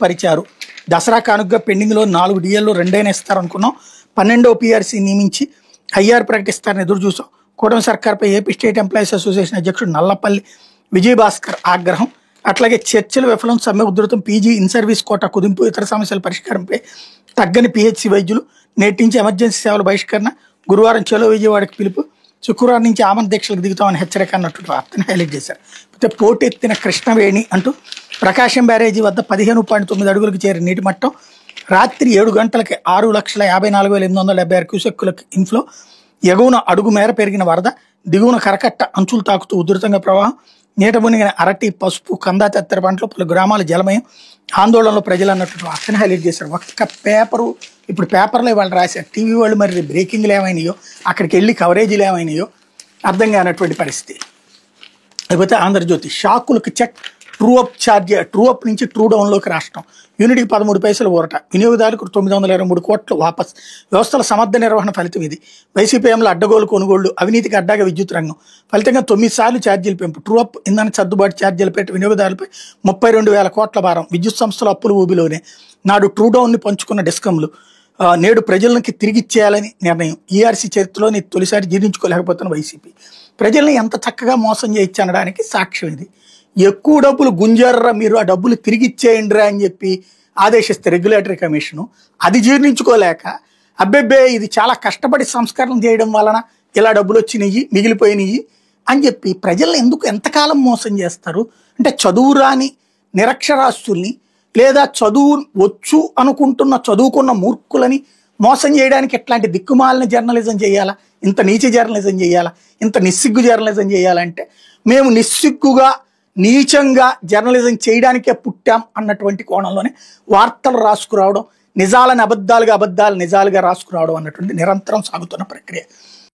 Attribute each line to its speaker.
Speaker 1: పరిచారు. దసరా కానుకగా పెండింగ్లో 4 డిఎల్లో 2 ఇస్తారనుకున్నాం. 12వ పిఆర్సీ నియమించి ఐఆర్ ప్రకటిస్తారని ఎదురు చూసాం. కూటమి సర్కార్పై ఏపీ స్టేట్ ఎంప్లాయీస్ అసోసియేషన్ అధ్యక్షుడు నల్లపల్లి విజయభాస్కర్ ఆగ్రహం. అట్లాగే చర్చలు విఫలం, సమ్మె ఉధృతం, పీజీ ఇన్ సర్వీస్ కోటా కుదింపు, ఇతర సమస్యల పరిష్కారంపై తగ్గని పిహెచ్సి వైద్యులు. నేటి నుంచి ఎమర్జెన్సీ సేవల బహిష్కరణ. గురువారం చలో విజయవాడకి పిలుపు. శుక్రవారం నుంచి ఆమరణ దీక్షలకు దిగుతామని హెచ్చరిక అన్నట్టు వార్తను హైలైట్ చేశారు. అయితే పోటెత్తిన కృష్ణవేణి అంటూ ప్రకాశం బ్యారేజీ వద్ద 15.9 అడుగులకు చేరిన నీటి మట్టం. రాత్రి 7 గంటలకి 6,54,876 క్యూసెక్కులకు ఇన్ఫ్లో. ఎగువన అడుగు మేర పెరిగిన వరద, దిగువన కరకట్ట అంచులు తాకుతూ ఉధృతంగా ప్రవాహం. నీట మునిగిన అరటి, పసుపు, కందా తదితర పంటలు, పలు గ్రామాల జలమయం. ఆందోళనలో ప్రజలు అన్నట్టు వార్తను హైలైట్ చేశారు. ఒక్క పేపరు ఇప్పుడు పేపర్లో వాళ్ళు రాశారు. టీవీ వాళ్ళు మరి బ్రేకింగ్లు ఏమైనాయో, అక్కడికి వెళ్ళి కవరేజీలు ఏమైనాయో అర్థం కానటువంటి పరిస్థితి. లేకపోతే ఆంధ్రజ్యోతి షాకులకు చెక్, ట్రూ అప్ నుంచి ట్రూ డౌన్లోకి రాష్ట్రం. యూనిట్కి 13 పైసలు ఊరట, వినియోగదారులకు 923 కోట్లు వాపస్. వ్యవస్థల సమర్థ నిర్వహణ ఫలితం ఇది. వైసీపీఎంలో అడ్డగోలు కొనుగోళ్లు, అవినీతికి అడ్డాగా విద్యుత్ రంగం. ఫలితంగా 9 సార్లు ఛార్జీలు పెంపు. ట్రూ అప్ ఇంధన సర్దుబాటు ఛార్జీలపై వినియోగదారులపై 32,000 కోట్ల భారం. విద్యుత్ సంస్థల అప్పులు ఊబిలోనే. నాడు ట్రూ డౌన్ని పంచుకున్న డిస్కంలు నేడు ప్రజలకి తిరిగిచ్చేయాలని నిర్ణయం. ఈఆర్సీ చరిత్రలోని తొలిసారి జీర్ణించుకోలేకపోతున్న వైసీపీ. ప్రజల్ని ఎంత చక్కగా మోసం చేయొచ్చనడానికి సాక్ష్యం ఇది. ఎక్కువ డబ్బులు గుంజర్రా, మీరు ఆ డబ్బులు తిరిగి ఇచ్చేయండిరా అని చెప్పి ఆదేశిస్తే రెగ్యులేటరీ కమిషను అది జీర్ణించుకోలేక, అబ్బెబ్బే ఇది చాలా కష్టపడి సంస్కరణ చేయడం వలన ఇలా డబ్బులు వచ్చినాయి, మిగిలిపోయినాయి అని చెప్పి ప్రజల్ని ఎందుకు ఎంతకాలం మోసం చేస్తారు? అంటే చదువు రాని నిరక్షరాస్యుల్ని, లేదా చదువు వచ్చు అనుకుంటున్న చదువుకున్న మూర్ఖులని మోసం చేయడానికి ఎట్లాంటి దిక్కుమాలిన జర్నలిజం చేయాలా? ఇంత నీచ జర్నలిజం చేయాలా? ఇంత నిస్సిగ్గు జర్నలిజం చేయాలంటే మేము నిస్సిగ్గుగా నీచంగా జర్నలిజం చేయడానికే పుట్టాం అన్నటువంటి కోణంలోనే వార్తలు రాసుకురావడం, నిజాలని అబద్ధాలుగా, అబద్ధాలు నిజాలుగా రాసుకురావడం అన్నటువంటి నిరంతరం సాగుతున్న ప్రక్రియ.